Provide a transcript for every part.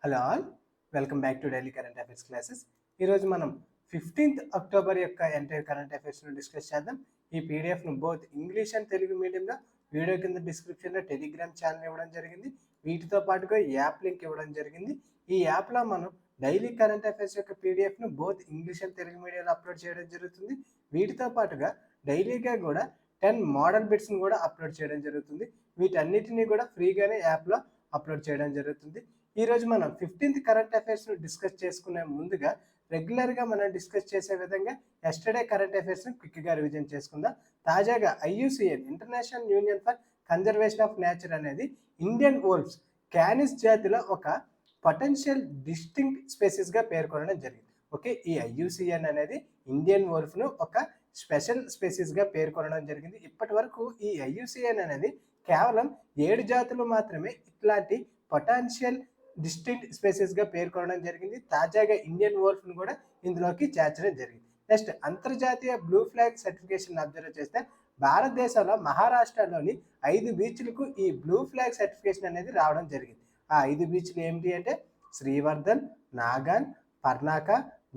Hello all, welcome back to daily current affairs classes. ఈరోజు మనం 15th October యొక్క entire current అఫైర్స్ను discuss చేద్దాం. ఈ పీడిఎఫ్ను బోత్ ఇంగ్లీష్ అండ్ తెలుగు మీడియంలో వీడియో కింద డిస్క్రిప్షన్లో టెలిగ్రామ్ ఛానల్ ఇవ్వడం జరిగింది. వీటితో పాటుగా యాప్ లింక్ ఇవ్వడం జరిగింది. ఈ యాప్లో మనం డైలీ కరెంట్ అఫైర్స్ యొక్క పీడిఎఫ్ను బోత్ ఇంగ్లీష్ అండ్ తెలుగు మీడియంలో అప్లోడ్ చేయడం జరుగుతుంది. వీటితో పాటుగా డైలీగా కూడా 10 మోడల్ బిట్స్ని కూడా అప్లోడ్ చేయడం జరుగుతుంది. వీటన్నిటిని కూడా ఫ్రీగానే యాప్లో అప్లోడ్ చేయడం జరుగుతుంది. ఈరోజు మనం 15th కరెంట్ అఫైర్స్ను డిస్కస్ చేసుకునే ముందుగా రెగ్యులర్గా మనం డిస్కస్ చేసే విధంగా ఎస్టర్డే కరెంట్ అఫైర్స్ను క్విక్గా రివిజన్ చేసుకుందాం. తాజాగా IUCN international union for conservation of nature అనేది ఇండియన్ వోల్ఫ్స్ క్యానిస్ జాతిలో ఒక పొటెన్షియల్ డిస్టింక్ట్ స్పీసీస్గా పేర్కొనడం జరిగింది. ఓకే, ఈ IUCN అనేది ఇండియన్ వోల్ఫ్ను ఒక స్పెషల్ స్పీసీస్గా పేర్కొనడం జరిగింది. ఇప్పటి వరకు ఈ IUCN అనేది కేవలం 7 జాతులు మాత్రమే ఇట్లాంటి పొటెన్షియల్ డిస్టింక్ట్ స్పీసీస్గా పేర్కొనడం జరిగింది. తాజాగా ఇండియన్ వోల్ఫ్ను కూడా ఇందులోకి చేర్చడం జరిగింది. నెక్స్ట్, అంతర్జాతీయ బ్లూ ఫ్లాగ్ సర్టిఫికేషన్ అబ్జర్వ్ చేస్తే భారతదేశంలో మహారాష్ట్రలోని 5 బీచ్లకు ఈ బ్లూ ఫ్లాగ్ సర్టిఫికేషన్ అనేది రావడం జరిగింది. ఆ 5 బీచ్లు ఏమిటి అంటే శ్రీవర్ధన్, నాగాన్, పర్నాక,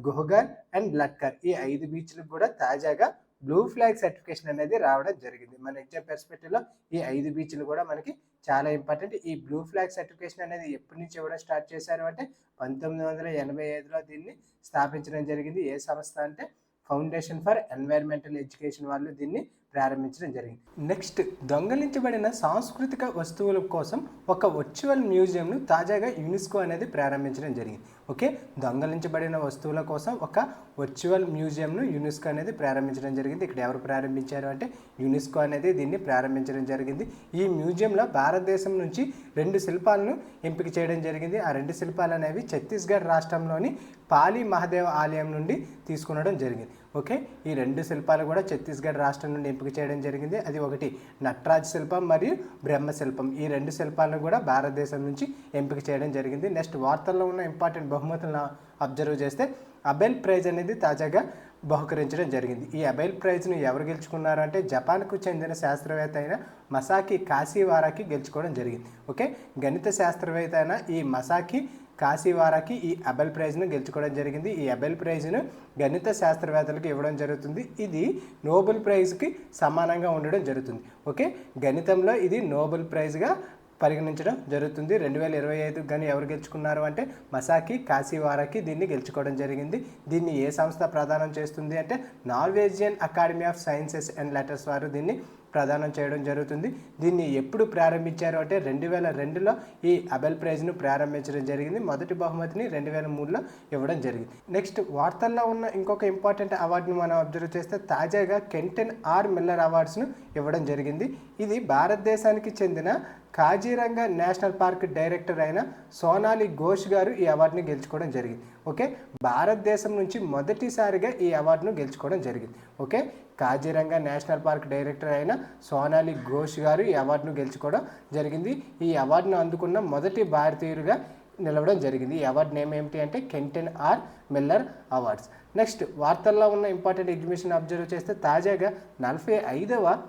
గుహగర్ అండ్ లట్కర్. ఈ 5 బీచ్లకు కూడా తాజాగా బ్లూ ఫ్లాగ్ సర్టిఫికేషన్ అనేది రావడం జరిగింది. మన ఎగ్జామ్ పర్స్పెక్టివ్లో ఈ 5 బీచ్లు కూడా మనకి చాలా ఇంపార్టెంట్. ఈ బ్లూ ఫ్లాగ్ సర్టిఫికేషన్ అనేది ఎప్పటి నుంచి ఇవ్వడం స్టార్ట్ చేశారు అంటే 1985లో దీన్ని స్థాపించడం జరిగింది. ఏ సంస్థ అంటే ఫౌండేషన్ ఫర్ ఎన్వైర్మెంటల్ ఎడ్యుకేషన్ వాళ్ళు దీన్ని ప్రారంభించడం జరిగింది. నెక్స్ట్, దొంగలించబడిన సాంస్కృతిక వస్తువుల కోసం ఒక వర్చువల్ మ్యూజియంను తాజాగా యునెస్కో అనేది ప్రారంభించడం జరిగింది. ఓకే, దొంగలించబడిన వస్తువుల కోసం ఒక వర్చువల్ మ్యూజియంను యునెస్కో అనేది ప్రారంభించడం జరిగింది. ఇక్కడ ఎవరు ప్రారంభించారు అంటే యునెస్కో అనేది దీన్ని ప్రారంభించడం జరిగింది. ఈ మ్యూజియంలో భారతదేశం నుంచి 2 శిల్పాలను ఎంపిక చేయడం జరిగింది. ఆ 2 శిల్పాలు అనేవి ఛత్తీస్గఢ్ రాష్ట్రంలోని పాలి మహదేవ్ ఆలయం నుండి తీసుకునడం జరిగింది. ఓకే, ఈ 2 శిల్పాలు కూడా ఛత్తీస్గఢ్ రాష్ట్రం నుండి ఎంపిక చేయడం జరిగింది. అది ఒకటి నటరాజ్ శిల్పం మరియు బ్రహ్మ శిల్పం. ఈ 2 శిల్పాలను కూడా భారతదేశం నుంచి ఎంపిక చేయడం జరిగింది. నెక్స్ట్, వార్తల్లో ఉన్న ఇంపార్టెంట్ బహుమతులను అబ్జర్వ్ చేస్తే అబెల్ ప్రైజ్ అనేది తాజాగా బహుకరించడం జరిగింది. ఈ అబెల్ ప్రైజ్ను ఎవరు గెలుచుకున్నారు అంటే జపాన్కు చెందిన శాస్త్రవేత్త అయిన మసాకి కాశీవారాకి గెలుచుకోవడం జరిగింది. ఓకే, గణిత శాస్త్రవేత్త అయిన ఈ మసాకి కాశీవారాకి ఈ అబెల్ ప్రైజ్ను గెలుచుకోవడం జరిగింది. ఈ అబెల్ ప్రైజ్ను గణిత శాస్త్రవేత్తలకు ఇవ్వడం జరుగుతుంది. ఇది నోబెల్ ప్రైజ్కి సమానంగా ఉండడం జరుగుతుంది. ఓకే, గణితంలో ఇది నోబెల్ ప్రైజ్గా పరిగణించడం జరుగుతుంది. 2025 కానీ ఎవరు గెలుచుకున్నారు అంటే మసాకి కాశీవారాకి దీన్ని గెలుచుకోవడం జరిగింది. దీన్ని ఏ సంస్థ ప్రదానం చేస్తుంది అంటే Norwegian academy of sciences and letters వారు దీన్ని ప్రదానం చేయడం జరుగుతుంది. దీన్ని ఎప్పుడు ప్రారంభించారు అంటే 2002లో ఈ అబెల్ ప్రైజ్ను ప్రారంభించడం జరిగింది. మొదటి బహుమతిని 2003లో ఇవ్వడం జరిగింది. నెక్స్ట్, వార్తల్లో ఉన్న ఇంకొక ఇంపార్టెంట్ అవార్డును మనం అబ్జర్వ్ చేస్తే తాజాగా కెంటన్ ఆర్ మిల్లర్ అవార్డ్స్ను ఇవ్వడం జరిగింది. ఇది భారతదేశానికి చెందిన కాజీరంగా నేషనల్ పార్క్ డైరెక్టర్ అయిన సోనాలి ఘోష్ గారు ఈ అవార్డుని గెలుచుకోవడం జరిగింది. ఓకే, భారతదేశం నుంచి మొదటిసారిగా ఈ అవార్డును గెలుచుకోవడం జరిగింది. Okay, Kaziranga national park director అయిన సోనాలి ఘోష్ గారు ఈ అవార్డును గెలుచుకోవడం జరిగింది. ఈ అవార్డును అందుకున్న మొదటి భారతీయుడిగా నిలవడం జరిగింది. ఈ అవార్డు నేమ్ ఏమిటి అంటే Kenton R Miller awards. Next, వార్తల్లో ఉన్న ఇంపార్టెంట్ ఎగ్జిబిషన్ అబ్జర్వ్ చేస్తే తాజాగా 45వ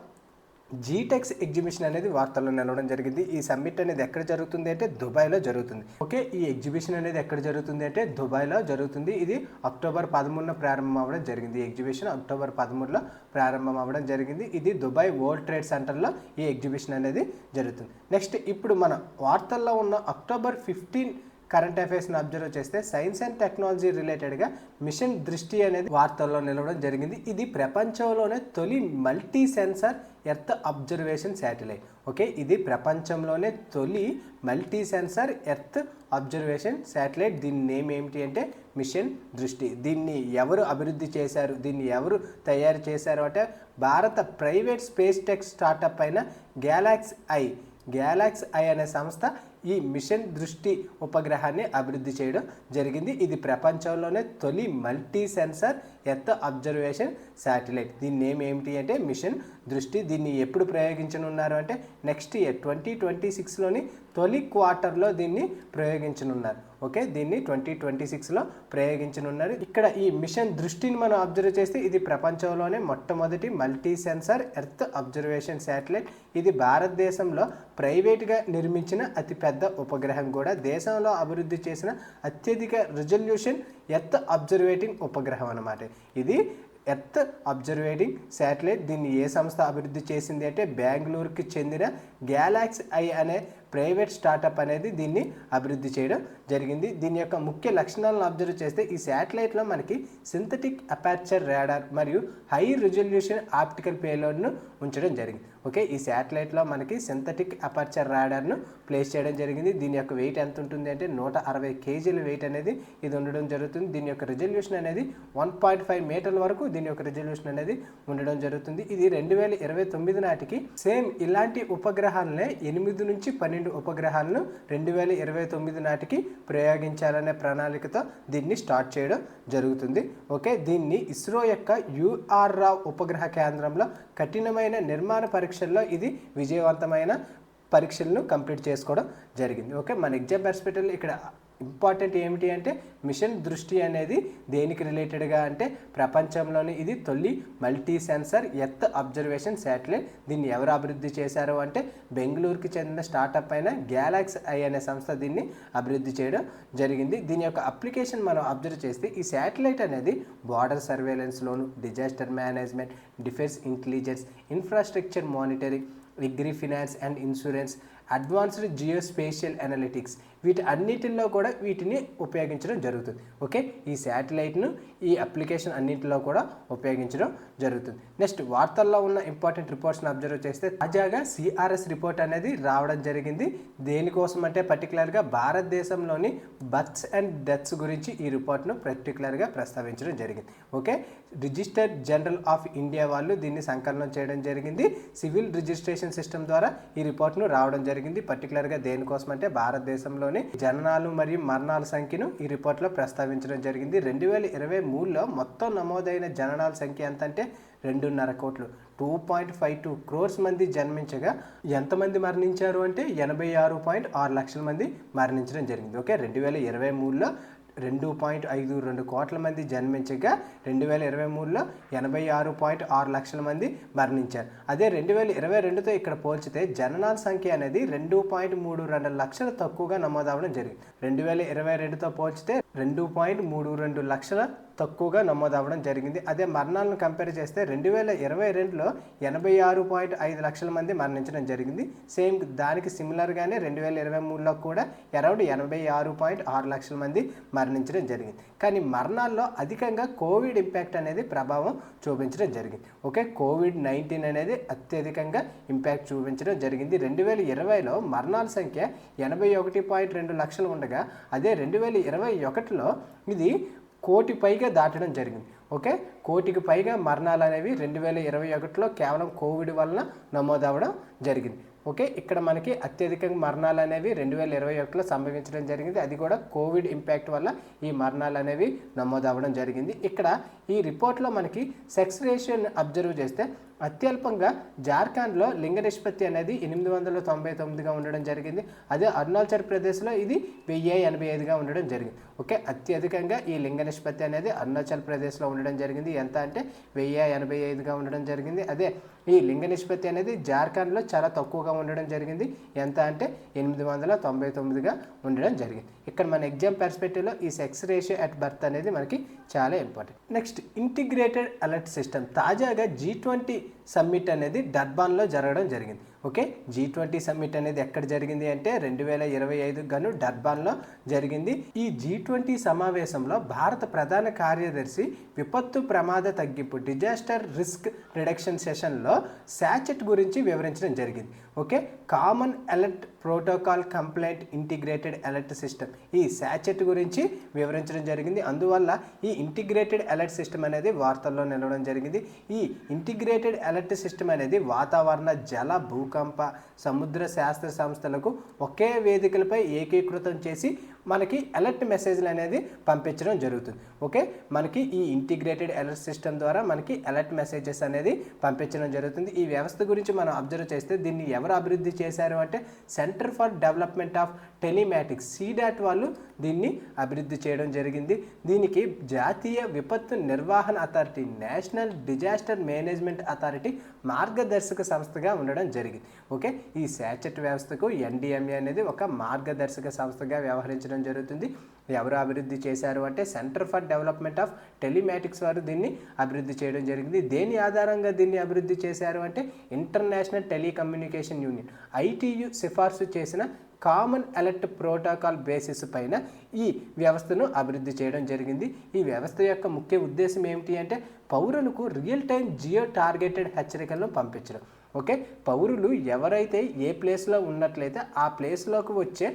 జీటెక్స్ ఎగ్జిబిషన్ అనేది వార్తల్లో నిలవడం జరిగింది. ఈ సమ్మిట్ అనేది ఎక్కడ జరుగుతుంది అంటే దుబాయ్లో జరుగుతుంది. ఓకే, ఈ ఎగ్జిబిషన్ అనేది ఎక్కడ జరుగుతుంది అంటే దుబాయ్లో జరుగుతుంది. ఇది అక్టోబర్ 13న ప్రారంభం అవ్వడం జరిగింది. ఈ ఎగ్జిబిషన్ అక్టోబర్ 13లో ప్రారంభం అవ్వడం జరిగింది. ఇది దుబాయ్ వరల్డ్ ట్రేడ్ సెంటర్లో ఈ ఎగ్జిబిషన్ అనేది జరుగుతుంది. నెక్స్ట్, ఇప్పుడు మన వార్తల్లో ఉన్న అక్టోబర్ 15 కరెంట్ అఫైర్స్ని అబ్జర్వ్ చేస్తే సైన్స్ అండ్ టెక్నాలజీ రిలేటెడ్గా మిషన్ దృష్టి అనేది వార్తల్లో నిలవడం జరిగింది. ఇది ప్రపంచంలోనే తొలి multi sensor earth observation satellite. Okay, ఇది ప్రపంచంలోనే తొలి multi sensor earth observation satellite. దీని నేమ్ ఏమిటి అంటే మిషన్ దృష్టి. దీన్ని ఎవరు అభివృద్ధి చేశారు, దీన్ని ఎవరు తయారు చేశారు అంటే భారత ప్రైవేట్ స్పేస్ టెక్ స్టార్టప్ అయిన గ్యాలాక్స్ ఐ అనే సంస్థ ఈ మిషన్ దృష్టి ఉపగ్రహాన్ని అభివృద్ధి చేయడం జరిగింది. ఇది ప్రపంచంలోనే తొలి multi sensor earth observation satellite. దీని నేమ్ ఏమిటి అంటే మిషన్ దృష్టి. దీన్ని ఎప్పుడు ప్రయోగించనున్నారు అంటే నెక్స్ట్ ఇయర్ 2026లోని తొలి క్వార్టర్లో దీన్ని ప్రయోగించనున్నారు. ఓకే, దీన్ని 2026లో ప్రయోగించనున్నారు. ఇక్కడ ఈ మిషన్ దృష్టిని మనం అబ్జర్వ్ చేస్తే ఇది ప్రపంచంలోనే మొట్టమొదటి multi sensor earth observation satellite. ఇది భారతదేశంలో ప్రైవేట్గా నిర్మించిన అతిపెద్ద ఉపగ్రహం కూడా. దేశంలో అభివృద్ధి చేసిన అత్యధిక రిజల్యూషన్ ఎర్త్ అబ్జర్వేటింగ్ ఉపగ్రహం అన్నమాట. ఇది ఎర్త్ అబ్జర్వేటింగ్ శాటిలైట్. దీన్ని ఏ సంస్థ అభివృద్ధి చేసింది అంటే బెంగళూరుకి చెందిన గ్యాలాక్సీ ఐ అనే ప్రైవేట్ స్టార్టప్ అనేది దీన్ని అభివృద్ధి చేయడం జరిగింది. దీని యొక్క ముఖ్య లక్షణాలను అబ్జర్వ్ చేస్తే ఈ శాటిలైట్లో మనకి సింథటిక్ అపర్చర్ రాడార్ మరియు హై రిజల్యూషన్ ఆప్టికల్ పేలోడ్ను ఉంచడం జరిగింది. ఓకే, ఈ శాటిలైట్లో మనకి సింథటిక్ అపర్చర్ రాడార్ను ప్లేస్ చేయడం జరిగింది. దీని యొక్క వెయిట్ ఎంత ఉంటుంది అంటే 160 kg వెయిట్ అనేది ఇది ఉండడం జరుగుతుంది. దీని యొక్క రిజల్యూషన్ అనేది 1.5 మీటర్ల వరకు దీని యొక్క రిజల్యూషన్ అనేది ఉండడం జరుగుతుంది. ఇది 2029 నాటికి సేమ్ ఇలాంటి ఉపగ్రహాలనే 8 నుంచి 12 ఉపగ్రహాలను 2029 నాటికి ప్రయోగించాలనే ప్రణాళికతో దీన్ని స్టార్ట్ చేయడం జరుగుతుంది. ఓకే, దీన్ని ఇస్రో యొక్క UR రావ్ ఉపగ్రహ కేంద్రంలో కఠినమైన నిర్మాణ పరీక్షల్లో ఇది విజయవంతమైన పరీక్షలను కంప్లీట్ చేసుకోవడం జరిగింది. ఓకే, మన ఎగ్జామ్ పర్స్పెక్టివ్లో ఇక్కడ ఇంపార్టెంట్ ఏమిటి అంటే మిషన్ దృష్టి అనేది దేనికి రిలేటెడ్గా అంటే ప్రపంచంలోని ఇది తొలి multi sensor earth observation satellite. దీన్ని ఎవరు అభివృద్ధి చేశారు అంటే బెంగళూరుకి చెందిన స్టార్టప్ అయిన గ్యాలాక్సీ ఐ అనే సంస్థ దీన్ని అభివృద్ధి చేయడం జరిగింది. దీని యొక్క అప్లికేషన్ మనం అబ్జర్వ్ చేస్తే ఈ శాటిలైట్ అనేది బార్డర్ సర్వేలెన్స్లోను, disaster management, defence intelligence, infrastructure monitoring, agri finance and insurance, advanced geospatial analytics వీటి అన్నిటిలో కూడా వీటిని ఉపయోగించడం జరుగుతుంది. ఓకే, ఈ శాటిలైట్ను ఈ అప్లికేషన్ అన్నింటిలో కూడా ఉపయోగించడం జరుగుతుంది. నెక్స్ట్ వార్తల్లో ఉన్న ఇంపార్టెంట్ రిపోర్ట్స్ని అబ్జర్వ్ చేస్తే తాజాగా CRS రిపోర్ట్ అనేది రావడం జరిగింది. దేనికోసం అంటే పర్టికులర్గా భారతదేశంలోని బర్త్స్ అండ్ డెత్స్ గురించి ఈ రిపోర్ట్ను పర్టికులర్గా ప్రస్తావించడం జరిగింది. Okay, registered general of India వాళ్ళు దీన్ని సంకలనం చేయడం జరిగింది. సివిల్ రిజిస్ట్రేషన్ సిస్టమ్ ద్వారా ఈ రిపోర్ట్ను రావడం జరిగింది. పర్టికులర్గా దేనికోసం అంటే భారతదేశంలో జననాలు మరియు మరణాల సంఖ్యను ఈ రిపోర్ట్లో ప్రస్తావించడం జరిగింది. 2023లో మొత్తం నమోదైన జననాల సంఖ్య ఎంత అంటే 2.5 కోట్లు, 2.52 crores మంది జన్మించగా ఎంతమంది మరణించారు అంటే 86.6 లక్షల మంది మరణించడం జరిగింది. ఓకే, 2023లో 2.52 కోట్ల మంది జన్మించగా 2023లో 86.6 లక్షల మంది మరణించారు. అదే 2022తో ఇక్కడ పోల్చితే జననాల సంఖ్య అనేది 2.32 లక్షలు తక్కువగా నమోదవడం జరిగింది. 2022తో పోల్చితే 2.32 లక్షల తక్కువగా నమోదవడం జరిగింది. అదే మరణాలను కంపేర్ చేస్తే 2022లో 86.5 లక్షల మంది మరణించడం జరిగింది. సేమ్ దానికి సిమిలర్గానే 2023లో కూడా అరౌండ్ 86.6 లక్షల మంది మరణించడం జరిగింది. కానీ మరణాల్లో అధికంగా కోవిడ్ ఇంపాక్ట్ అనేది ప్రభావం చూపించడం జరిగింది. ఓకే, COVID-19 అనేది అత్యధికంగా ఇంపాక్ట్ చూపించడం జరిగింది. 2020లో మరణాల సంఖ్య 81.2 లక్షలు ఉండగా అదే 2021లో ఇది 1 కోటి పైగా దాటడం జరిగింది. ఓకే, 1 కోటికి పైగా మరణాలు అనేవి 2021లో కేవలం కోవిడ్ వలన నమోదవడం జరిగింది. ఓకే, ఇక్కడ మనకి అత్యధికంగా మరణాలు అనేవి 2021లో సంభవించడం జరిగింది. అది కూడా కోవిడ్ ఇంపాక్ట్ వల్ల ఈ మరణాలు అనేవి నమోదవడం జరిగింది. ఇక్కడ ఈ రిపోర్ట్లో మనకి సెక్స్ రేషియోని అబ్జర్వ్ చేస్తే అత్యల్పంగా జార్ఖండ్లో లింగ నిష్పత్తి అనేది 899గా ఉండడం జరిగింది. అదే అరుణాచల్ ప్రదేశ్లో ఇది 1085గా ఉండడం జరిగింది. ఓకే, అత్యధికంగా ఈ లింగ నిష్పత్తి అనేది అరుణాచల్ ప్రదేశ్లో ఉండడం జరిగింది. ఎంత అంటే 1085గా ఉండడం జరిగింది. అదే ఈ లింగ నిష్పత్తి అనేది జార్ఖండ్లో చాలా తక్కువగా ఉండడం జరిగింది. ఎంత అంటే 899గా ఉండడం జరిగింది. ఇక్కడ మన ఎగ్జామ్ పర్స్పెక్టివ్లో ఈ సెక్స్ రేషియో అట్ బర్త్ అనేది మనకి చాలా important. Next integrated alert system. తాజాగా G20 సమ్మిట్ అనేది డర్బాన్లో జరగడం జరిగింది. ఓకే, G20 సమ్మిట్ అనేది ఎక్కడ జరిగింది అంటే 2025 గాను డర్బాన్లో జరిగింది. ఈ G20 సమావేశంలో భారత ప్రధాన కార్యదర్శి విపత్తు ప్రమాద తగ్గింపు డిజాస్టర్ రిస్క్ రిడక్షన్ సెషన్లో శాచెట్ గురించి వివరించడం జరిగింది. Okay, common alert protocol complaint integrated alert system, ఈ శాచెట్ గురించి వివరించడం జరిగింది. అందువల్ల ఈ ఇంటిగ్రేటెడ్ అలర్ట్ సిస్టమ్ అనేది వార్తల్లో నిలవడం జరిగింది. ఈ ఇంటిగ్రేటెడ్ అలర్ట్ సిస్టమ్ అనేది వాతావరణ, జల, భూకంప, సముద్ర శాస్త్ర సంస్థలకు ఒకే వేదికలపై ఏకీకృతం చేసి మనకి అలర్ట్ మెసేజ్లు అనేది పంపించడం జరుగుతుంది. ఓకే, మనకి ఈ ఇంటిగ్రేటెడ్ అలర్ట్ సిస్టమ్ ద్వారా మనకి అలర్ట్ మెసేజెస్ అనేది పంపించడం జరుగుతుంది. ఈ వ్యవస్థ గురించి మనం అబ్జర్వ్ చేస్తే దీన్ని ఎవరు అభివృద్ధి చేశారు అంటే centre for development of telematics CDAT వాళ్ళు దీన్ని అభివృద్ధి చేయడం జరిగింది. దీనికి జాతీయ విపత్తు నిర్వహణ authority, national disaster management authority మార్గదర్శక సంస్థగా ఉండడం జరిగింది. ఓకే, ఈ శాచెట్ వ్యవస్థకు NDMA అనేది ఒక మార్గదర్శక సంస్థగా వ్యవహరించడం జరుగుతుంది. ఎవరు అభివృద్ధి చేశారు అంటే centre for development of telematics వారు దీన్ని అభివృద్ధి చేయడం జరిగింది. దేని ఆధారంగా దీన్ని అభివృద్ధి చేశారు అంటే ఇంటర్నేషనల్ టెలికమ్యూనికేషన్ యూనియన్ ITU సిఫార్సు చేసిన కామన్ అలర్ట్ ప్రోటోకాల్ బేసిస్ పైన ఈ వ్యవస్థను అభివృద్ధి చేయడం జరిగింది. ఈ వ్యవస్థ యొక్క ముఖ్య ఉద్దేశం ఏమిటి అంటే పౌరులకు రియల్ టైం జియో టార్గెటెడ్ హెచ్చరికలను పంపించడం. ఓకే, పౌరులు ఎవరైతే ఏ ప్లేస్లో ఉన్నట్లయితే ఆ ప్లేస్లోకి వచ్చే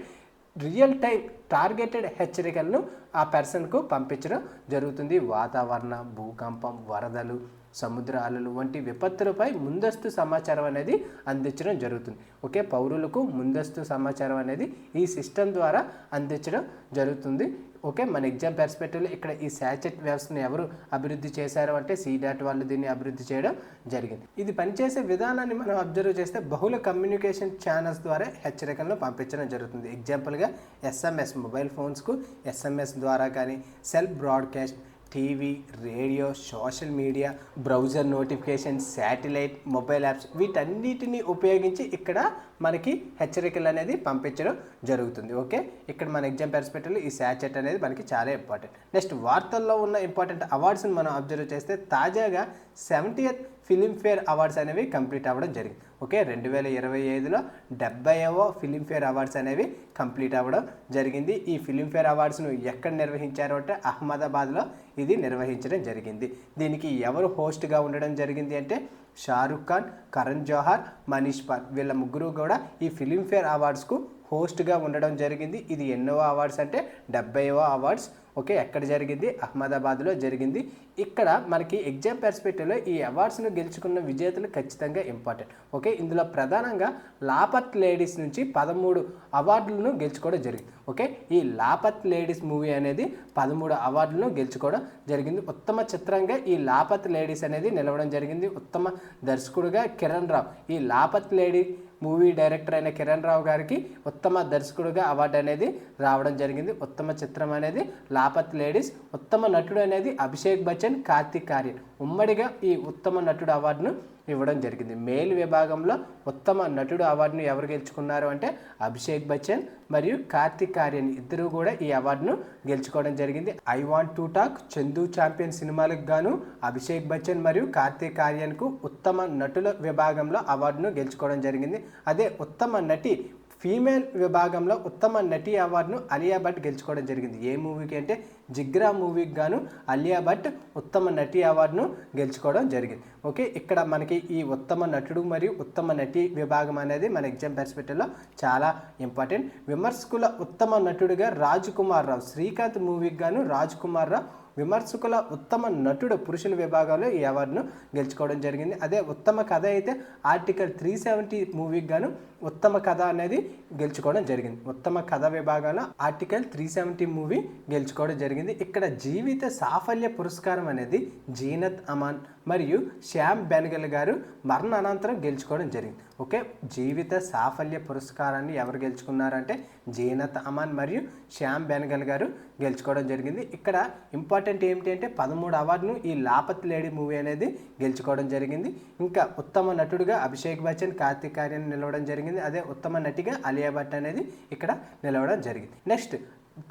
రియల్ టైం టార్గెటెడ్ హెచ్చరికలను ఆ పర్సన్కు పంపించడం జరుగుతుంది. వాతావరణ, భూకంపం, వరదలు, సముద్ర అలలు వంటి విపత్తులపై ముందస్తు సమాచారం అనేది అందించడం జరుగుతుంది. ఓకే, పౌరులకు ముందస్తు సమాచారం అనేది ఈ సిస్టమ్ ద్వారా అందించడం జరుగుతుంది. ఓకే, మన ఎగ్జామ్ పర్స్పెక్టివ్లో ఇక్కడ ఈ శాచెట్ వ్యవస్థను ఎవరు అభివృద్ధి చేశారు అంటే CDAT వాళ్ళు దీన్ని అభివృద్ధి చేయడం జరిగింది. ఇది పనిచేసే విధానాన్ని మనం అబ్జర్వ్ చేస్తే బహుళ కమ్యూనికేషన్ ఛానల్స్ ద్వారా హెచ్చరికలను పంపించడం జరుగుతుంది. ఎగ్జాంపుల్గా SMS, మొబైల్ ఫోన్స్కు SMS ద్వారా కానీ, cell broadcast, TV, radio, social media, browser notification, satellite, mobile apps వీటన్నిటిని ఉపయోగించి ఇక్కడ మనకి హెచ్చరికలు అనేది పంపించడం జరుగుతుంది. ఓకే, ఇక్కడ మన ఎగ్జామ్ పర్స్పెక్టివ్లో ఈ శాచెట్ అనేది మనకి చాలా ఇంపార్టెంట్. నెక్స్ట్ వార్తల్లో ఉన్న ఇంపార్టెంట్ అవార్డ్స్ని మనం అబ్జర్వ్ చేస్తే తాజాగా 70th ఫిలింఫేర్ అవార్డ్స్ అనేవి కంప్లీట్ అవ్వడం జరిగింది. ఓకే, 2025లో 70వ ఫిలింఫేర్ అవార్డ్స్ అనేవి కంప్లీట్ అవ్వడం జరిగింది. ఈ ఫిలింఫేర్ అవార్డ్స్ను ఎక్కడ నిర్వహించారు అంటే అహ్మదాబాద్లో ఇది నిర్వహించడం జరిగింది. దీనికి ఎవరు హోస్ట్గా ఉండడం జరిగింది అంటే షారుఖ్ ఖాన్, కరణ్ జోహార్, మనీష్ పాల్ వీళ్ళ ముగ్గురు కూడా ఈ ఫిలింఫేర్ అవార్డ్స్కు హోస్ట్గా ఉండడం జరిగింది. ఇది ఎన్నో అవార్డ్స్ అంటే 70వ అవార్డ్స్. ఓకే, ఎక్కడ జరిగింది? అహ్మదాబాద్లో జరిగింది. ఇక్కడ మనకి ఎగ్జామ్ పర్స్పెక్టివ్లో ఈ అవార్డ్స్ను గెలుచుకున్న విజేతలు ఖచ్చితంగా ఇంపార్టెంట్. ఓకే, ఇందులో ప్రధానంగా లాపత్ లేడీస్ నుంచి 13 అవార్డులను గెలుచుకోవడం జరిగింది. ఓకే, ఈ లాపత్ లేడీస్ మూవీ అనేది 13 అవార్డులను గెలుచుకోవడం జరిగింది. ఉత్తమ చిత్రంగా ఈ లాపత్ లేడీస్ అనేది నిలవడం జరిగింది. ఉత్తమ దర్శకుడుగా కిరణ్ రావు, ఈ లాపత్ లేడీ మూవీ డైరెక్టర్ అయిన కిరణ్ రావు గారికి ఉత్తమ దర్శకుడుగా అవార్డు అనేది రావడం జరిగింది. ఉత్తమ చిత్రం అనేది లాపత్ లేడీస్. ఉత్తమ నటుడు అనేది అభిషేక్ బచ్చన్, కార్తిక్ ఆర్యన్ ఉమ్మడిగా ఈ ఉత్తమ నటుడు అవార్డును ఇవ్వడం జరిగింది. మేల్ విభాగంలో ఉత్తమ నటుడు అవార్డును ఎవరు గెలుచుకున్నారు అంటే అభిషేక్ బచ్చన్ మరియు కార్తిక్ ఆర్యన్ ఇద్దరు కూడా ఈ అవార్డును గెలుచుకోవడం జరిగింది. I want to talk, Chandu champion సినిమాలకు గాను అభిషేక్ బచ్చన్ మరియు కార్తిక్ ఆర్యన్కు ఉత్తమ నటుల విభాగంలో అవార్డును గెలుచుకోవడం జరిగింది. అదే ఉత్తమ నటి ఫీమేల్ విభాగంలో ఉత్తమ నటి అవార్డును అలియా భట్ గెలుచుకోవడం జరిగింది. ఏ మూవీకి అంటే జిగ్రా మూవీకి గాను అలియా భట్ ఉత్తమ నటి అవార్డును గెలుచుకోవడం జరిగింది. ఓకే, ఇక్కడ మనకి ఈ ఉత్తమ నటుడు మరియు ఉత్తమ నటి విభాగం అనేది మన ఎగ్జామ్ పర్స్పెక్టివ్లో చాలా ఇంపార్టెంట్. విమర్శకుల ఉత్తమ నటుడిగా రాజ్ కుమార్ రావు, శ్రీకాంత్ మూవీకి గాను రాజ్ కుమార్ రావు విమర్శకుల ఉత్తమ నటుడు పురుషుల విభాగంలో ఈ అవార్డును గెలుచుకోవడం జరిగింది. అదే ఉత్తమ కథ అయితే ఆర్టికల్ 370 మూవీకి గాను ఉత్తమ కథ అనేది గెలుచుకోవడం జరిగింది. ఉత్తమ కథ విభాగంలో ఆర్టికల్ 370 మూవీ గెలుచుకోవడం జరిగింది. ఇక్కడ జీవిత సాఫల్య పురస్కారం అనేది జీనత్ అమాన్ మరియు శ్యామ్ బెనగల్ గారు మరణ అనంతరం గెలుచుకోవడం జరిగింది. ఓకే, జీవిత సాఫల్య పురస్కారాన్ని ఎవరు గెలుచుకున్నారంటే జీనత్ అమాన్ మరియు శ్యామ్ బెనగల్ గారు గెలుచుకోవడం జరిగింది. ఇక్కడ ఇంపార్టెంట్ ఏమిటి అంటే 13 అవార్డును ఈ లాపత్ లేడీ మూవీ అనేది గెలుచుకోవడం జరిగింది. ఇంకా ఉత్తమ నటుడుగా అభిషేక్ బచ్చన్, కార్తిక్ ఆర్యన్ నిలవడం జరిగింది. అదే ఉత్తమ నటిగా అలియా భట్ అనేది ఇక్కడ నిలవడం జరిగింది. నెక్స్ట్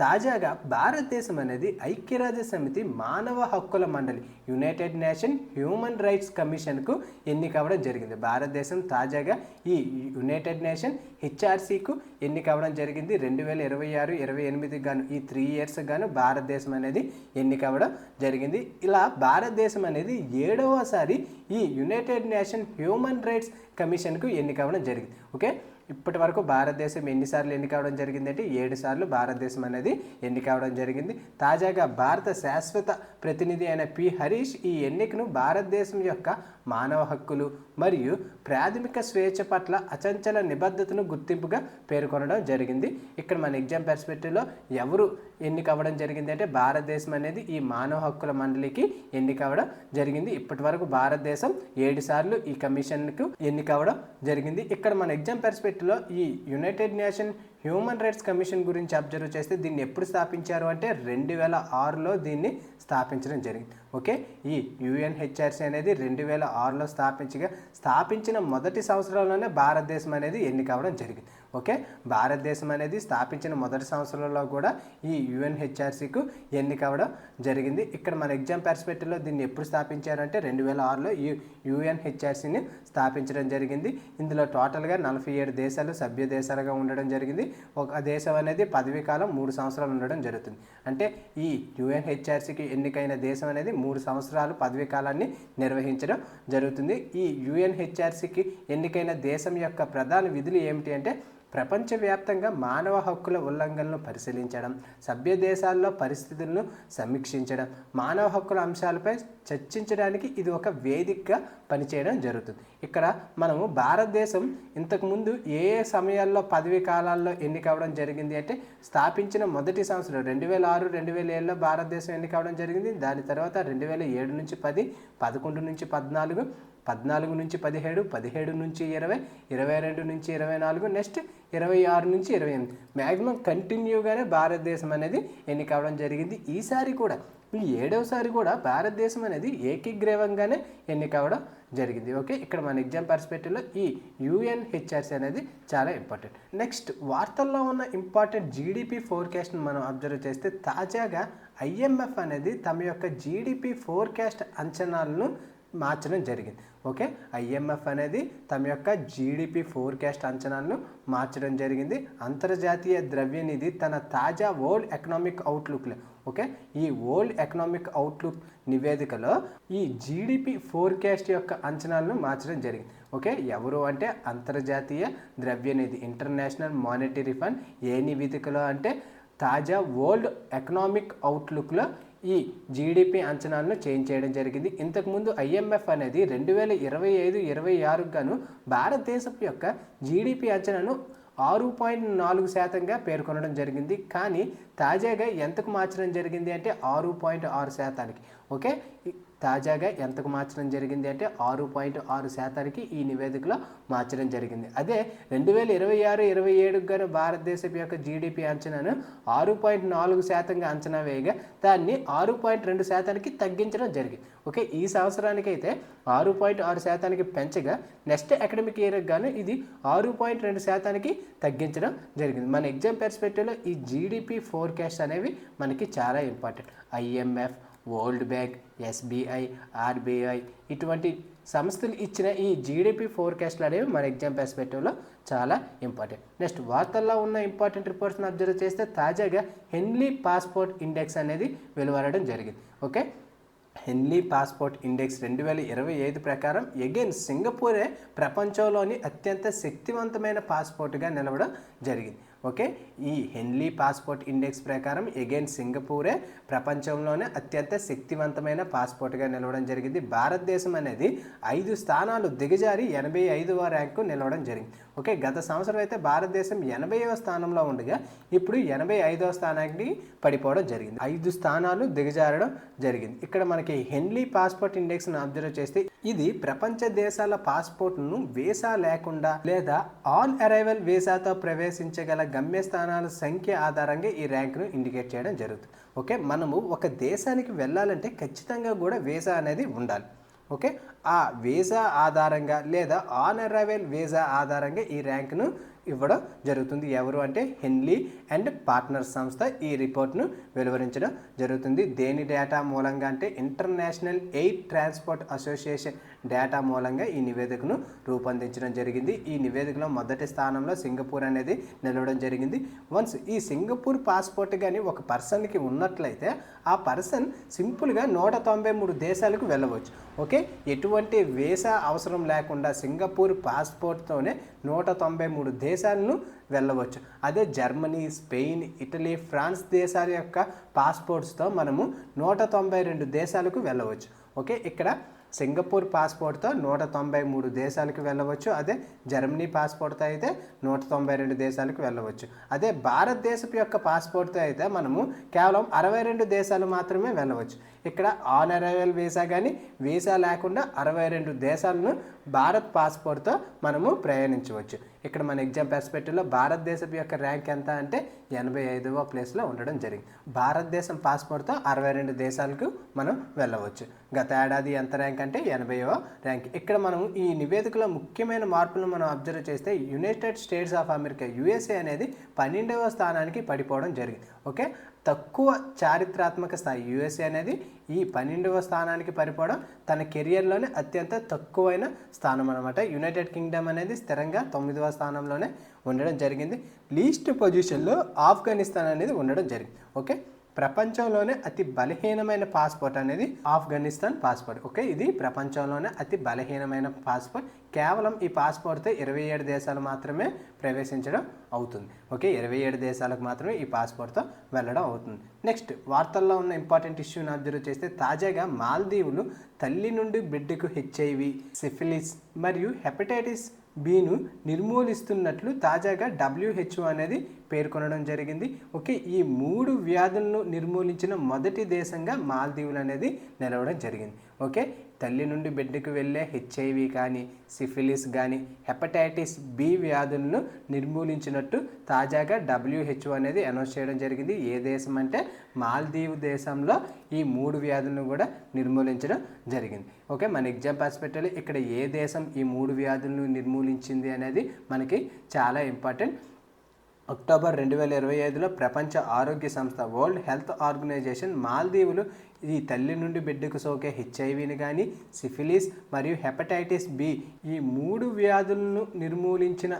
తాజాగా భారతదేశం అనేది ఐక్యరాజ్య సమితి మానవ హక్కుల మండలి యునైటెడ్ నేషన్ హ్యూమన్ రైట్స్ కమిషన్కు ఎన్నికవ్వడం జరిగింది. భారతదేశం తాజాగా ఈ యునైటెడ్ నేషన్ HRCకు ఎన్నికవ్వడం జరిగింది. 2026-28 గాను ఈ 3 years గాను భారతదేశం అనేది ఎన్నికవ్వడం జరిగింది. ఇలా భారతదేశం అనేది 7వసారి ఈ యునైటెడ్ నేషన్ హ్యూమన్ రైట్స్ కమిషన్కు ఎన్నికవ్వడం జరిగింది. ఓకే, ఇప్పటి వరకు భారతదేశం ఎన్నిసార్లు ఎన్నిక అవడం జరిగిందంటే 7 సార్లు భారతదేశం అనేది ఎన్నిక అవడం జరిగింది. తాజాగా భారత శాశ్వత ప్రతినిధి అయిన పి హరీష్ ఈ ఎన్నికను భారతదేశం యొక్క మానవ హక్కులు మరియు ప్రాథమిక స్వేచ్ఛ పట్ల అచంచల నిబద్ధతను గుర్తింపుగా పేర్కొనడం జరిగింది. ఇక్కడ మన ఎగ్జామ్ పర్స్పెక్టివ్లో ఎవరు ఎన్నిక అవ్వడం జరిగింది అంటే భారతదేశం అనేది ఈ మానవ హక్కుల మండలికి ఎన్నిక అవ్వడం జరిగింది. ఇప్పటి వరకు భారతదేశం 7 సార్లు ఈ కమిషన్కు ఎన్నిక అవ్వడం జరిగింది. ఇక్కడ మన ఎగ్జామ్ పర్స్పెక్టివ్లో ఈ United nation human rights commission గురించి అబ్జర్వ్ చేస్తే దీన్ని ఎప్పుడు స్థాపించారు అంటే 2006లో దీన్ని స్థాపించడం జరిగింది. ఓకే, ఈ యుఎన్హెచ్ఆర్సీ అనేది 2006లో స్థాపించిన మొదటి సంవత్సరంలోనే భారతదేశం అనేది ఎన్నిక అవ్వడం జరిగింది. ఓకే, భారతదేశం అనేది స్థాపించిన మొదటి సంవత్సరంలో కూడా ఈ యుఎన్హెచ్ఆర్సీకు ఎన్నిక అవ్వడం జరిగింది. ఇక్కడ మన ఎగ్జామ్ పర్స్పెక్టివ్లో దీన్ని ఎప్పుడు స్థాపించారంటే 2006లో ఈ యుఎన్హెచ్ఆర్సీని స్థాపించడం జరిగింది. ఇందులో టోటల్గా 47 దేశాలు సభ్య దేశాలుగా ఉండడం జరిగింది. ఒక దేశం అనేది పదవీ కాలం 3 సంవత్సరాలు ఉండడం జరుగుతుంది. అంటే ఈ యుఎన్హెచ్ఆర్సీకి ఎన్నికైన దేశం అనేది 3 సంవత్సరాలు పదవీ కాలాన్ని నిర్వహించడం జరుగుతుంది. ఈ యుఎన్హెచ్ఆర్సీకి ఎన్నికైన దేశం యొక్క ప్రధాన విధులు ఏమిటి అంటే ప్రపంచవ్యాప్తంగా మానవ హక్కుల ఉల్లంఘనలను పరిశీలించడం, సభ్య దేశాల్లో పరిస్థితులను సమీక్షించడం, మానవ హక్కుల అంశాలపై చర్చించడానికి ఇది ఒక వేదికగా పనిచేయడం జరుగుతుంది. ఇక్కడ మనము భారతదేశం ఇంతకుముందు ఏ సమయాల్లో పదవీ కాలాల్లో ఎన్నిక అవ్వడం జరిగింది అంటే స్థాపించిన మొదటి సంవత్సరం 2006, 2007లో భారతదేశం ఎన్నిక అవ్వడం జరిగింది. దాని తర్వాత 2007 నుంచి 10, 11 నుంచి 14, 14 నుంచి 17, 17 నుంచి 20, 22 నుంచి 24, నెక్స్ట్ 26 నుంచి 28 మ్యాక్సిమం కంటిన్యూగానే భారతదేశం అనేది ఎన్నిక అవ్వడం జరిగింది. ఈసారి కూడా ఈ 7వసారి కూడా భారతదేశం అనేది ఏకీగ్రీవంగానే ఎన్నిక అవ్వడం జరిగింది. ఓకే, ఇక్కడ మన ఎగ్జామ్ పర్స్పెక్టివ్లో ఈ యుఎన్హెచ్ఆర్సీ అనేది చాలా ఇంపార్టెంట్. నెక్స్ట్ వార్తల్లో ఉన్న ఇంపార్టెంట్ జీడిపి ఫోర్కాస్ట్ని మనం అబ్జర్వ్ చేస్తే తాజాగా ఐఎంఎఫ్ అనేది తమ యొక్క జీడిపి ఫోర్కాస్ట్ అంచనాలను మార్చడం జరిగింది. ఓకే, ఐఎంఎఫ్ అనేది తమ యొక్క జీడిపి ఫోర్కాస్ట్ అంచనాలను మార్చడం జరిగింది. అంతర్జాతీయ ద్రవ్యనిధి తన తాజా వరల్డ్ ఎకనామిక్ అవుట్లుక్లో ఓకే ఈ వరల్డ్ ఎకనామిక్ అవుట్లుక్ నివేదికలో ఈ జీడిపి ఫోర్కాస్ట్ యొక్క అంచనాలను మార్చడం జరిగింది. ఓకే, ఎవరు అంటే అంతర్జాతీయ ద్రవ్యనిధి ఇంటర్నేషనల్ మానిటరీ ఫండ్ ఏ నివేదికలో అంటే తాజా వరల్డ్ ఎకనామిక్ అవుట్లుక్లో ఈ జీడిపి అంచనాలను చేంజ్ చేయడం జరిగింది. ఇంతకుముందు ఐఎంఎఫ్ అనేది 2025-26 గాను భారతదేశం యొక్క జీడిపి అంచనాను 6.4%గా పేర్కొనడం జరిగింది. కానీ తాజాగా ఎంతకు మార్చడం జరిగింది అంటే 6.6%. ఓకే, తాజాగా ఎంతకు మార్చడం జరిగింది అంటే 6.6% ఈ నివేదికలో మార్చడం జరిగింది. అదే 2026-27 గాను భారతదేశం యొక్క జీడిపి అంచనాను 6.4%గా అంచనా వేయగా దాన్ని 6.2%కి తగ్గించడం జరిగింది. ఓకే, ఈ సంవత్సరానికి అయితే 6.6%కి పెంచగా నెక్స్ట్ అకాడమిక్ ఇయర్కి గాను ఇది 6.2%కి తగ్గించడం జరిగింది. మన ఎగ్జామ్ పర్స్పెక్టివ్లో ఈ జీడిపి ఫోర్కాస్ట్ అనేవి మనకి చాలా important. IMF, world bank, SBI, RBI ఇటువంటి సంస్థలు ఇచ్చిన ఈ జీడిపి ఫోర్కాస్ట్లు అనేవి మన ఎగ్జామ్ పర్స్పెక్టివ్లో చాలా ఇంపార్టెంట్. నెక్స్ట్ వార్తల్లో ఉన్న ఇంపార్టెంట్ రిపోర్ట్స్ని అబ్జర్వ్ చేస్తే తాజాగా హెన్లీ పాస్పోర్ట్ ఇండెక్స్ అనేది వెలువడడం జరిగింది. ఓకే, హెన్లీ పాస్పోర్ట్ ఇండెక్స్ 2025 ప్రకారం అగైన్ సింగపూరే ప్రపంచంలోని అత్యంత శక్తివంతమైన పాస్పోర్ట్గా నిలవడం జరిగింది. ఓకే, ఈ హెన్లీ పాస్పోర్ట్ ఇండెక్స్ ప్రకారం అగైన్ సింగపూరే ప్రపంచంలోనే అత్యంత శక్తివంతమైన పాస్పోర్ట్గా నిలవడం జరిగింది. భారతదేశం అనేది 5 స్థానాలు దిగజారి 85వ ర్యాంకు నిలవడం జరిగింది. ఓకే, గత సంవత్సరం అయితే భారతదేశం 80వ స్థానంలో ఉండగా ఇప్పుడు 85వ స్థానానికి పడిపోవడం జరిగింది. 5 స్థానాలు దిగజారడం జరిగింది. ఇక్కడ మనకి హెన్లీ పాస్పోర్ట్ ఇండెక్స్ను అబ్జర్వ్ చేస్తే ఇది ప్రపంచ దేశాల పాస్పోర్ట్ను వీసా లేకుండా లేదా ఆన్ అరైవల్ వీసాతో ప్రవేశించగల గమ్యస్థానాల సంఖ్య ఆధారంగా ఈ ర్యాంకును ఇండికేట్ చేయడం జరుగుతుంది. ఓకే, మనము ఒక దేశానికి వెళ్ళాలంటే ఖచ్చితంగా కూడా వీసా అనేది ఉండాలి. ఓకే, ఆ వీసా ఆధారంగా లేదా ఆన్ అరైవల్ వీసా ఆధారంగా ఈ ర్యాంకును ఇవ్వడం జరుగుతుంది. ఎవరు అంటే హెన్లీ అండ్ పార్ట్నర్స్ సంస్థ ఈ రిపోర్ట్ను వెలువరించడం జరుగుతుంది. దేని డేటా మూలంగా అంటే international air transport association data మూలంగా ఈ నివేదికను రూపొందించడం జరిగింది. ఈ నివేదికలో మొదటి స్థానంలో సింగపూర్ అనేది నిలవడం జరిగింది. వన్స్ ఈ సింగపూర్ పాస్పోర్ట్ కానీ ఒక పర్సన్కి ఉన్నట్లయితే ఆ పర్సన్ సింపుల్గా 193 దేశాలకు వెళ్ళవచ్చు. ఓకే, ఎటువంటి వీసా అవసరం లేకుండా సింగపూర్ పాస్పోర్ట్తోనే 193 దేశాలను వెళ్ళవచ్చు. అదే జర్మనీ, స్పెయిన్, ఇటలీ, ఫ్రాన్స్ దేశాల యొక్క పాస్పోర్ట్స్తో మనము 192 దేశాలకు వెళ్ళవచ్చు. ఓకే, ఇక్కడ సింగపూర్ పాస్పోర్ట్తో 193 దేశాలకు వెళ్ళవచ్చు. అదే జర్మనీ పాస్పోర్ట్తో అయితే 192 దేశాలకు వెళ్ళవచ్చు. అదే భారతదేశపు యొక్క పాస్పోర్ట్తో అయితే మనము కేవలం 62 దేశాలు మాత్రమే వెళ్ళవచ్చు. ఇక్కడ ఆన్ అరైవల్ వీసా కానీ వీసా లేకుండా 62 దేశాలను భారత్ పాస్పోర్ట్తో మనము ప్రయాణించవచ్చు. ఇక్కడ మన ఎగ్జామ్ పర్స్పెక్టివ్లో భారతదేశపు యొక్క ర్యాంక్ ఎంత అంటే 85వ ప్లేస్లో ఉండడం జరిగింది. భారతదేశం పాస్పోర్ట్తో 62 దేశాలకు మనం వెళ్ళవచ్చు. గత ఏడాది ఎంత ర్యాంక్ అంటే 80వ ర్యాంక్. ఇక్కడ మనం ఈ నివేదికలో ముఖ్యమైన మార్పులను మనం అబ్జర్వ్ చేస్తే United states of America USA అనేది 12వ స్థానానికి పడిపోవడం జరిగింది. ఓకే, తక్కువ చారిత్రాత్మక స్థాయి USA అనేది ఈ 12వ స్థానానికి పడిపోవడం తన కెరియర్లోనే అత్యంత తక్కువైన స్థానం అనమాట. యునైటెడ్ కింగ్డమ్ అనేది స్థిరంగా 9వ స్థానంలోనే ఉండడం జరిగింది. లీస్ట్ పొజిషన్లో ఆఫ్ఘనిస్తాన్ అనేది ఉండడం జరిగింది. ఓకే, ప్రపంచంలోనే అతి బలహీనమైన పాస్పోర్ట్ అనేది ఆఫ్ఘనిస్తాన్ పాస్పోర్ట్. ఓకే, ఇది ప్రపంచంలోనే అతి బలహీనమైన పాస్పోర్ట్. కేవలం ఈ పాస్పోర్ట్తో 27 దేశాలు మాత్రమే ప్రవేశించడం అవుతుంది. ఓకే, 27 దేశాలకు మాత్రమే ఈ పాస్పోర్ట్తో వెళ్ళడం అవుతుంది. నెక్స్ట్ వార్తల్లో ఉన్న ఇంపార్టెంట్ ఇష్యూని అబ్జర్వ్ చేస్తే తాజాగా మాల్దీవులు తల్లి నుండి బిడ్డకు HIV, సిఫిలిస్ మరియు హెపటైటిస్ బిను నిర్మూలిస్తున్నట్లు తాజాగా WHO అనేది పేర్కొనడం జరిగింది. ఓకే, ఈ 3 వ్యాధులను నిర్మూలించిన మొదటి దేశంగా మాల్దీవులు అనేది నిలవడం జరిగింది. ఓకే, తల్లి నుండి బిడ్డకు వెళ్ళే HIV కానీ సిఫిలిస్ కానీ హెపటైటిస్ B వ్యాధులను నిర్మూలించినట్టు తాజాగా WHO అనేది అనౌన్స్ చేయడం జరిగింది. ఏ దేశం అంటే మాల్దీవ్ దేశంలో ఈ 3 వ్యాధులను కూడా నిర్మూలించడం జరిగింది. ఓకే, మన ఎగ్జామ్ పర్స్పెక్టివ్లో ఇక్కడ ఏ దేశం ఈ 3 వ్యాధులను నిర్మూలించింది అనేది మనకి చాలా ఇంపార్టెంట్. అక్టోబర్ 2025లో ప్రపంచ ఆరోగ్య సంస్థ వరల్డ్ హెల్త్ ఆర్గనైజేషన్ మాల్దీవులు ఈ తల్లి నుండి బిడ్డకు సోకే HIVని కానీ సిఫిలిస్ మరియు హెపటైటిస్ B ఈ 3 వ్యాధులను నిర్మూలించిన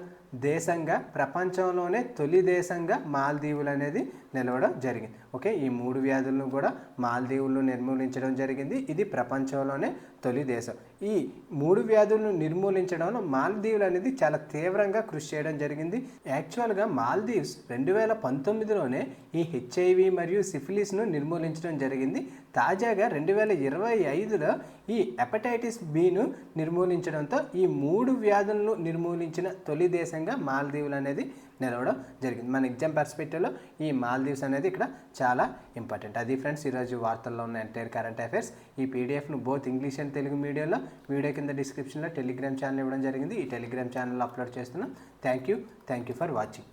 దేశంగా ప్రపంచంలోనే తొలి దేశంగా మాల్దీవులు అనేది నిలవడం జరిగింది. ఓకే, ఈ 3 వ్యాధులను కూడా మాల్దీవులు నిర్మూలించడం జరిగింది. ఇది ప్రపంచంలోనే తొలి దేశం. ఈ 3 వ్యాధులను నిర్మూలించడంలో మాల్దీవులు అనేది చాలా తీవ్రంగా కృషి చేయడం జరిగింది. యాక్చువల్గా మాల్దీవ్స్ 2019లోనే ఈ HIV మరియు సిఫిలిస్ను నిర్మూలించడం జరిగింది. తాజాగా 2025లో ఈ హెపటైటిస్ Bను నిర్మూలించడంతో ఈ 3 వ్యాధులను నిర్మూలించిన తొలి దేశంగా మాల్దీవులు అనేది నిలవడం జరిగింది. మన ఎగ్జామ్ పర్స్పెక్టివ్లో ఈ మాల్దీవ్స్ అనేది ఇక్కడ చాలా ఇంపార్టెంట్. అది ఫ్రెండ్స్ ఈరోజు వార్తల్లో ఉన్న ఎంటైర్ కరెంట్ అఫైర్స్. ఈ పీడిఎఫ్ను బోత్ ఇంగ్లీష్ అండ్ తెలుగు మీడియాలో వీడియో కింద డిస్క్రిప్షన్లో టెలిగ్రామ్ ఛానల్ ఇవ్వడం జరిగింది. ఈ టెలిగ్రామ్ ఛానల్లో అప్లోడ్ చేస్తున్నాం. Thank you for watching.